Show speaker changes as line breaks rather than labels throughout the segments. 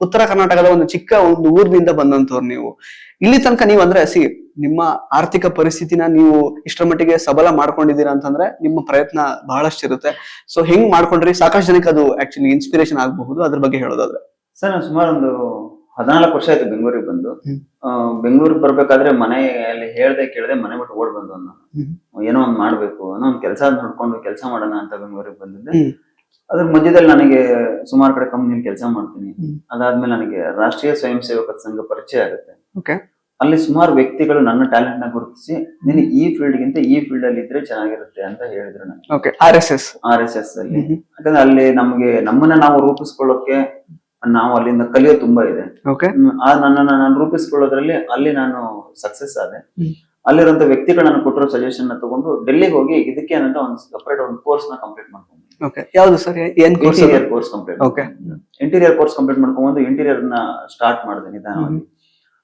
ಉತ್ತರ ಕರ್ನಾಟಕದ ಒಂದು ಚಿಕ್ಕ ಒಂದು ಊರಿನಿಂದ ಬಂದಂತವ್ರು ನೀವು. ಇಲ್ಲಿ ತನಕ ನೀವು ಅಂದ್ರೆ ನಿಮ್ಮ ಆರ್ಥಿಕ ಪರಿಸ್ಥಿತಿನ ನೀವು ಇಷ್ಟರ ಮಟ್ಟಿಗೆ ಸಬಲ ಮಾಡ್ಕೊಂಡಿದ್ದೀರಾ ಅಂತಂದ್ರೆ ನಿಮ್ಮ ಪ್ರಯತ್ನ ಬಹಳಷ್ಟು ಇರುತ್ತೆ. ಸೊ ಹೆಂಗ್ ಮಾಡ್ಕೊಂಡ್ರಿ? ಸಾಕಷ್ಟು ಜನಕ್ಕೆ ಅದು ಆಕ್ಚುಲಿ ಇನ್ಸ್ಪಿರೇಷನ್ ಆಗಬಹುದು. ಅದ್ರ ಬಗ್ಗೆ ಹೇಳೋದಾದ್ರೆ
ಸರ್, ನಾನು ಸುಮಾರು ಒಂದು 14 ವರ್ಷ ಆಯ್ತು ಬೆಂಗಳೂರಿಗೆ ಬಂದು. ಬೆಂಗಳೂರಿಗೆ ಬರ್ಬೇಕಾದ್ರೆ ಮನೆಯಲ್ಲಿ ಹೇಳ್ದೆ ಕೇಳದೆ ಮನೆ ಬಿಟ್ಟು ಓಡ್ ಬಂದು ನಾನು. ಏನೋ ಒಂದ್ ಮಾಡ್ಬೇಕು, ಏನೋ ಒಂದ್ ಕೆಲಸ ನೋಡ್ಕೊಂಡು ಕೆಲಸ ಮಾಡೋಣ ಅಂತ ಬೆಂಗಳೂರಿಗೆ ಬಂದಿದ್ದೆ. ಅದ್ರ ಮಧ್ಯದಲ್ಲಿ ನನಗೆ ಸುಮಾರು ಕಡೆ ಕಂಪ್ನಿಯಲ್ಲಿ ಕೆಲಸ ಮಾಡ್ತೀನಿ. ಅದಾದ್ಮೇಲೆ ನನಗೆ ರಾಷ್ಟ್ರೀಯ ಸ್ವಯಂ ಸೇವಕ ಸಂಘ ಪರಿಚಯ ಆಗುತ್ತೆ. ಅಲ್ಲಿ ಸುಮಾರು ವ್ಯಕ್ತಿಗಳು ನನ್ನ ಟ್ಯಾಲೆಂಟ್ ನ ಗುರುತಿಸಿ, ನೀನು ಈ ಫೀಲ್ಡ್ ಗಿಂತ ಈ ಫೀಲ್ಡ್ ಅಲ್ಲಿ ಇದ್ರೆ ಚೆನ್ನಾಗಿರುತ್ತೆ ಅಂತ ಹೇಳಿದ್ರು ನನಗೆ. RSS ಅಲ್ಲಿ. ಯಾಕಂದ್ರೆ ಅಲ್ಲಿ ನಮ್ಮನ್ನ ನಾವು ರೂಪಿಸ್ಕೊಳ್ಳೋಕೆ ನಾವು ಅಲ್ಲಿಂದ ಕಲಿಯೋ ತುಂಬಾ ಇದೆ. ನಾನು ರೂಪಿಸ್ಕೊಳ್ಳೋದ್ರಲ್ಲಿ ಅಲ್ಲಿ ನಾನು ಸಕ್ಸಸ್ ಆದೆ. ಅಲ್ಲಿರುವಂತ ವ್ಯಕ್ತಿಗಳನ್ನ ಕೊಟ್ಟಿರೋ ಸಜೆಷನ್ ನ ತಗೊಂಡು ಡೆಲ್ಲಿಗೆ ಹೋಗಿ ಇದಕ್ಕೆ ಏನಂತ ಒಂದು ಸಪರೇಟ್ ಒಂದು ಕೋರ್ಸ್ ನ ಕಂಪ್ಲೀಟ್ ಮಾಡ್ಕೊಂಡು, ಇಂಟೀರಿಯರ್ ಕೋರ್ಸ್ ಕಂಪ್ಲೀಟ್ ಮಾಡ್ಕೊಂಡು ಇಂಟೀರಿಯರ್ ನ ಸ್ಟಾರ್ಟ್ ಮಾಡಿದೆ ನಿಧಾನವಾಗಿ.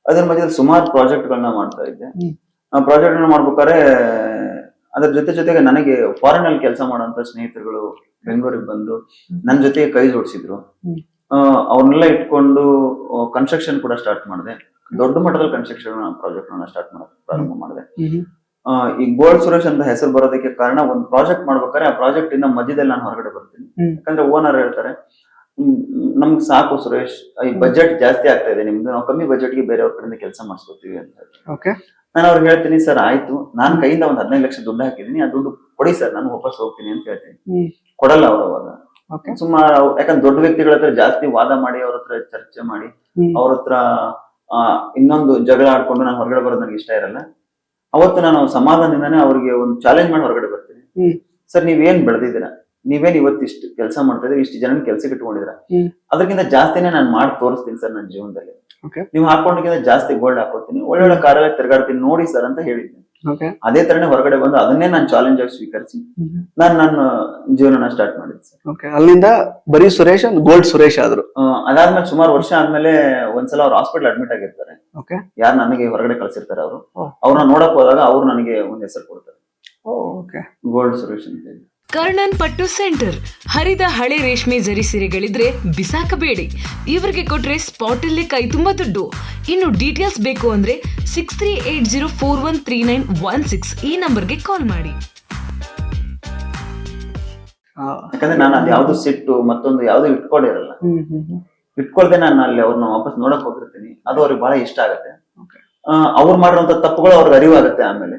ಅದ್ರ ಮಧ್ಯದಲ್ಲಿ ಸುಮಾರು ಪ್ರಾಜೆಕ್ಟ್ ಗಳನ್ನ ಮಾಡ್ತಾ ಇದ್ದೆ. ಆ ಪ್ರಾಜೆಕ್ಟ್ ಗಳನ್ನ ಮಾಡ್ಬೇಕಾದ್ರೆ ಅದ್ರ ಜೊತೆಗೆ ನನಗೆ ಫಾರಿನ್ ಅಲ್ಲಿ ಕೆಲಸ ಮಾಡುವಂತ ಸ್ನೇಹಿತರುಗಳು ಬೆಂಗಳೂರಿಗೆ ಬಂದು ನನ್ನ ಜೊತೆಗೆ ಕೈ ಜೋಡಿಸಿದ್ರು. ಅವ್ರನ್ನೆಲ್ಲ ಇಟ್ಕೊಂಡು ಕನ್ಸ್ಟ್ರಕ್ಷನ್ ಕೂಡ ಸ್ಟಾರ್ಟ್ ಮಾಡಿದೆ. ದೊಡ್ಡ ಮಟ್ಟದಲ್ಲಿ ಕನ್ಸ್ಟ್ರಕ್ಷನ್ ಪ್ರಾಜೆಕ್ಟ್ ಸ್ಟಾರ್ಟ್ ಮಾಡೋದು ಪ್ರಾರಂಭ ಮಾಡಿದೆ. ಈ ಗೋಲ್ಡ್ ಸುರೇಶ್ ಅಂತ ಹೆಸರು ಬರೋದಕ್ಕೆ ಕಾರಣ, ಒಂದು ಪ್ರಾಜೆಕ್ಟ್ ಮಾಡ್ಬೇಕಾದ್ರೆ ಆ ಪ್ರಾಜೆಕ್ಟ್ ಇಂದ ಮಧ್ಯದಲ್ಲಿ ನಾನು ಹೊರಗಡೆ ಬರ್ತೀನಿ. ಯಾಕಂದ್ರೆ ಓನರ್ ಹೇಳ್ತಾರೆ, ನಮ್ಗೆ ಸಾಕು ಸುರೇಶ್, ಈ ಬಜೆಟ್ ಜಾಸ್ತಿ ಆಗ್ತಾ ಇದೆ ನಿಮ್ದು, ನಾವು ಕಮ್ಮಿ ಬಜೆಟ್ಗೆ ಬೇರೆಯವ್ರ ಕಡೆಯಿಂದ ಕೆಲಸ ಮಾಡಿಸ್ಕೊತೀವಿ ಅಂತ ಹೇಳ್ತಾರೆ. ನಾನು ಅವ್ರಿಗೆ ಹೇಳ್ತೀನಿ, ಸರ್ ಆಯ್ತು, ನಾನ್ ಕೈಯಿಂದ ಒಂದ್ 15 ಲಕ್ಷ ದುಡ್ಡು ಹಾಕಿದೀನಿ, ಆ ದುಡ್ಡು ಕೊಡಿ ಸರ್, ನಾನು ವಾಪಸ್ ಹೋಗ್ತೀನಿ ಅಂತ ಹೇಳ್ತೀನಿ. ಕೊಡಲ್ಲ ಅವ್ರು ಅವಾಗ. ಸುಮಾರು, ಯಾಕಂದ್ರೆ ದೊಡ್ಡ ವ್ಯಕ್ತಿಗಳ ಹತ್ರ ಜಾಸ್ತಿ ವಾದ ಮಾಡಿ, ಅವ್ರ ಹತ್ರ ಚರ್ಚೆ ಮಾಡಿ, ಅವ್ರ ಹತ್ರ ಇನ್ನೊಂದು ಜಗಳ ಆಡ್ಕೊಂಡು ನಾನು ಹೊರಗಡೆ ಬರೋದು ನನಗೆ ಇಷ್ಟ ಇರಲ್ಲ. ಅವತ್ತು ನಾನು ಸಮಾಧಾನದಿಂದಾನೆ ಅವ್ರಿಗೆ ಒಂದು ಚಾಲೆಂಜ್ ಮಾಡಿ ಹೊರಗಡೆ ಬರ್ತೀನಿ. ಸರ್, ನೀವೇನ್ ಬೆಳೆದಿದ್ದೀರಾ, ನೀವೇನ್ ಇವತ್ತು ಇಷ್ಟು ಕೆಲಸ ಮಾಡ್ತಾ ಇದ್ರೆ, ಇಷ್ಟು ಜನ ಕೆಲ್ಸಕ್ಕೆ ಇಟ್ಕೊಂಡಿದ್ರ, ಅದಕ್ಕಿಂತ ಜಾಸ್ತಿನೇ ನಾನು ಮಾಡಿ ತೋರಿಸ್ತೀನಿ ಸರ್ ನನ್ನ ಜೀವನದಲ್ಲಿ. ನೀವು ಹಾಕೊಂಡಕ್ಕಿಂತ ಜಾಸ್ತಿ ಗೋಲ್ಡ್ ಹಾಕೋತೀನಿ, ಒಳ್ಳೊಳ್ಳೆ ಕಾರಲ್ಲಿ ತಿರ್ಗಾಡ್ತೀನಿ ನೋಡಿ ಸರ್ ಅಂತ ಹೇಳಿದ್ದೀನಿ. ಅದೇ ತರನೇ ಹೊರಗಡೆ ಬಂದು ಅದನ್ನೇ ನಾನು ಚಾಲೆಂಜ್ ಆಗಿ ಸ್ವೀಕರಿಸಿ ನನ್ನ ಜೀವನ ಸ್ಟಾರ್ಟ್ ಮಾಡಿದ್ದೆ ಸರ್.
ಅಲ್ಲಿಂದ ಬರೀ ಸುರೇಶ್ ಗೋಲ್ಡ್ ಸುರೇಶ್ ಆದ್ರು.
ಅದಾದ್ಮೇಲೆ ಸುಮಾರು ವರ್ಷ ಆದ್ಮೇಲೆ ಒಂದ್ಸಲ ಅವ್ರು ಹಾಸ್ಪಿಟಲ್ ಅಡ್ಮಿಟ್ ಆಗಿರ್ತಾರೆ. ಯಾರು ನನಗೆ ಹೊರಗಡೆ ಕಳ್ಸಿರ್ತಾರೆ ಅವರು, ಅವ್ರನ್ನ ನೋಡಕ್ ಹೋದಾಗ ಅವ್ರು ನನಗೆ ಒಂದ್ ಹೆಸರು ಕೊಡ್ತಾರೆ, ಗೋಲ್ಡ್ ಸುರೇಶ್ ಅಂತ ಹೇಳಿ.
ಕರ್ಣನ್ ಪಟ್ಟು ಸೆಂಟರ್. ಹರಿದ ಹಳೆ ರೇಷ್ಮೆ ಜರಿ ಸೀರೆಗಳಿದ್ರೆ ಬಿಸಾಕಬೇಡಿ, ಇವರಿಗೆ ಕೊಟ್ರೆ ಸ್ಪಾಟ್ ಅಲ್ಲೇ ಕೈ ತುಂಬಾ ದುಡ್ಡು. ಇನ್ನು ಡೀಟೇಲ್ಸ್ ಬೇಕು ಅಂದ್ರೆ 6380413916 ಈ ನಂಬರ್ಗೆ ಕಾಲ್ ಮಾಡಿ.
ಯಾಕಂದ್ರೆ ನಾನು ಅದು ಯಾವ್ದು ಸಿಟ್ಟು ಮತ್ತೊಂದು ಯಾವ್ದು ಇಟ್ಕೊಂಡಿರಲ್ಲ. ಇಟ್ಕೊಳ್ದೆ ನಾನು ಅಲ್ಲಿ ಅವ್ರನ್ನ ವಾಪಸ್ ನೋಡಕ್ ಹೋಗಿರ್ತೀನಿ. ಅದು ಅವ್ರಿಗೆ ಬಹಳ ಇಷ್ಟ ಆಗತ್ತೆ. ಅವ್ರು ಮಾಡಿರುವಂತ ತಪ್ಪುಗಳು ಅವ್ರಿಗೆ ಅರಿವಾಗತ್ತೆ. ಆಮೇಲೆ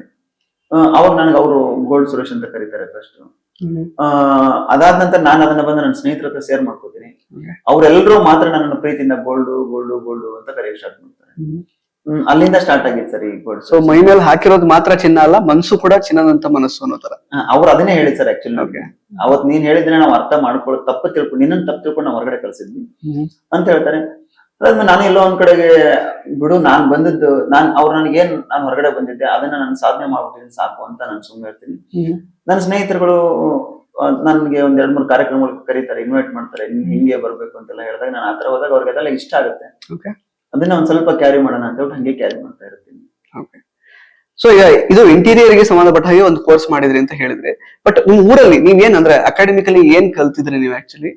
ಅವಾಗ ನನಗೆ ಅವರು ಗೋಲ್ಡ್ ಸುರೇಶ್ ಅಂತ ಕರೀತಾರೆ ಫಸ್ಟ್. ಅದಾದ ನಂತರ ನಾನು ಅದನ್ನ ಬಂದು ನನ್ನ ಸ್ನೇಹಿತರ ಹತ್ರ ಶೇರ್ ಮಾಡ್ಕೋತೀನಿ. ಅವ್ರೆಲ್ಲರೂ ಮಾತ್ರ ನನ್ನನ್ನು ಪ್ರೀತಿಯಿಂದ ಗೋಲ್ಡು ಗೋಲ್ಡು ಗೋಲ್ಡು ಅಂತ ಕರೆಯಕ್ ಸ್ಟಾರ್ಟ್ ಮಾಡ್ತಾರೆ. ಅಲ್ಲಿಂದ ಸ್ಟಾರ್ಟ್ ಆಗಿತ್ತು ಸರ್ ಈ ಗೋಲ್ಡ್.
ಸೊ ಮೈ ಮೇಲೆ ಹಾಕಿರೋದು ಮಾತ್ರ ಚಿನ್ನ ಅಲ್ಲ, ಮನಸ್ಸು ಕೂಡ ಚಿನ್ನದಂತ ಮನಸ್ಸು ಅನ್ನೋ ತರ
ಅವ್ರು ಅದನ್ನೇ ಹೇಳಿ ಸರ್. ಆಕ್ಚುಲಿ ಅವತ್ ನೀನ್ ಹೇಳಿದ್ರೆ ನಾವು ಅರ್ಥ ಮಾಡ್ಕೊಳ್ಳೋ ತಪ್ಪು ತಿಳ್ಕೊಂಡು ನಿನ್ನನ್ನು ತಪ್ಪು ತಿಳ್ಕೊಂಡು ನಾವು ಹೊರಗಡೆ ಕಳ್ಸಿದ್ವಿ ಅಂತ ಹೇಳ್ತಾರೆ. ಅದಾದ್ಮೇಲೆ ನಾನು ಎಲ್ಲೋ ಒಂದ್ ಕಡೆಗೆ ಬಿಡು, ನಾನ್ ಬಂದಿದ್ದು ಅವ್ರು ನನಗೇನ್ ನಾನು ಹೊರಗಡೆ ಬಂದಿದ್ದೆ ಅದನ್ನ ನಾನು ಸಾಧನೆ ಮಾಡ್ಬಿಟ್ಟಿದ್ದೀನಿ ಸಾಕು ಅಂತ ನಾನು ಸುಮ್ಮನೆ ಹೇಳ್ತೀನಿ. ನನ್ನ ಸ್ನೇಹಿತರುಗಳು ನನ್ಗೆ ಒಂದ್ 2-3 ಕಾರ್ಯಕ್ರಮಗಳು ಕರೀತಾರೆ, ಇನ್ವೈಟ್ ಮಾಡ್ತಾರೆ, ಹಿಂಗೆ ಬರ್ಬೇಕು ಅಂತೆಲ್ಲ ಹೇಳಿದಾಗ ನಾನು ಆತರ ಹೋದಾಗ ಅವ್ರಿಗೆ ಅದೆಲ್ಲ ಇಷ್ಟ ಆಗುತ್ತೆ. ಅದನ್ನ ಒಂದ್ ಸ್ವಲ್ಪ ಕ್ಯಾರಿ ಮಾಡೋಣ ಅಂತ ಹೇಳ್ಬಿಟ್ಟು ಹಂಗೆ ಕ್ಯಾರಿ ಮಾಡ್ತಾ ಇರ್ತೀನಿ.
ಸೊ ಈಗ ಇದು ಇಂಟೀರಿಯರ್ ಗೆ ಸಂಬಂಧಪಟ್ಟ ಹಾಗೆ ಒಂದು ಕೋರ್ಸ್ ಮಾಡಿದ್ರಿ ಅಂತ ಹೇಳಿದ್ರಿ. ಬಟ್ ನಿಮ್ ಊರಲ್ಲಿ ನೀವೇನ್ ಅಂದ್ರೆ ಅಕಾಡೆಮಿಕಲಿ ಏನ್ ಕಲ್ತಿದ್ರಿ ನೀವು? ಆಕ್ಚುಲಿ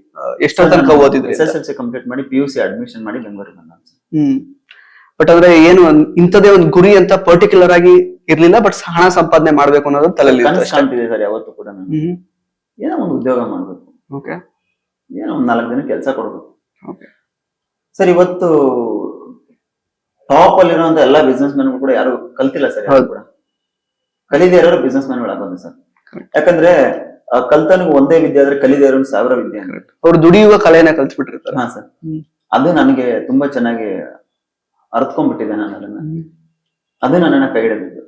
ಎಷ್ಟೋ ತನಕ ಓದಿದ್ರಿ?
SSLC ಕಂಪ್ಲೀಟ್ ಮಾಡಿ PUC ಅಡ್ಮಿಷನ್ ಮಾಡಿ ಬೆಂಗಳೂರಿಗೆ ಬಂದ.
ಬಟ್ ಅಂದ್ರೆ ಏನು ಇಂಥದೇ ಒಂದು ಗುರಿ ಅಂತ ಪರ್ಟಿಕ್ಯುಲರ್ ಆಗಿ ಇರ್ಲಿಲ್ಲ, ಬಟ್ ಹಣ ಸಂಪಾದನೆ ಮಾಡ್ಬೇಕು ಅನ್ನೋದು ತಲೆಯಲ್ಲಿ
ಕಾಣ್ತಿದೆ ಸರ್ ಯಾವತ್ತು ಕೂಡ. ನಾನು ಏನೋ ಒಂದು ಉದ್ಯೋಗ ಮಾಡ್ಬೇಕು, ಏನೋ ಒಂದ್ 4 ದಿನ ಕೆಲಸ ಕೊಡ್ಬೇಕು ಸರ್. ಇವತ್ತು ಟಾಪ್ ಅಲ್ಲಿ ಇರುವಂತ ಎಲ್ಲಾ ಬಿಸ್ನೆಸ್ ಮ್ಯಾನ್ ಕೂಡ ಯಾರು ಕಲ್ತಿಲ್ಲ ಸರ್. ಯಾರು ಕೂಡ ಕಲಿದೇ ಇರೋರು ಬಿಸ್ನೆಸ್ ಮ್ಯಾನ್ ಗಳಾಗೋದು ಸರ್. ಯಾಕಂದ್ರೆ ಕಲ್ತನಿಗೆ ಒಂದೇ ವಿದ್ಯೆ ಆದ್ರೆ ಕಲಿದೇ ಇರೋ 1000 ವಿದ್ಯೆ.
ಅವ್ರು ದುಡಿಯುವ ಕಲೆನ ಕಲ್ತ್ಬಿಟ್ಟಿರ್ತಾರೆ.
ಹಾ ಸರ್, ಅದು ನನಗೆ ತುಂಬಾ ಚೆನ್ನಾಗಿ ಅರ್ಥಕೊಂಡ್ಬಿಟ್ಟಿದೆ. ನಾನು ಅದನ್ನ ಅದು ನನ್ನನ್ನ ಕೈ ಹಿಡಿದಿದ್ದು.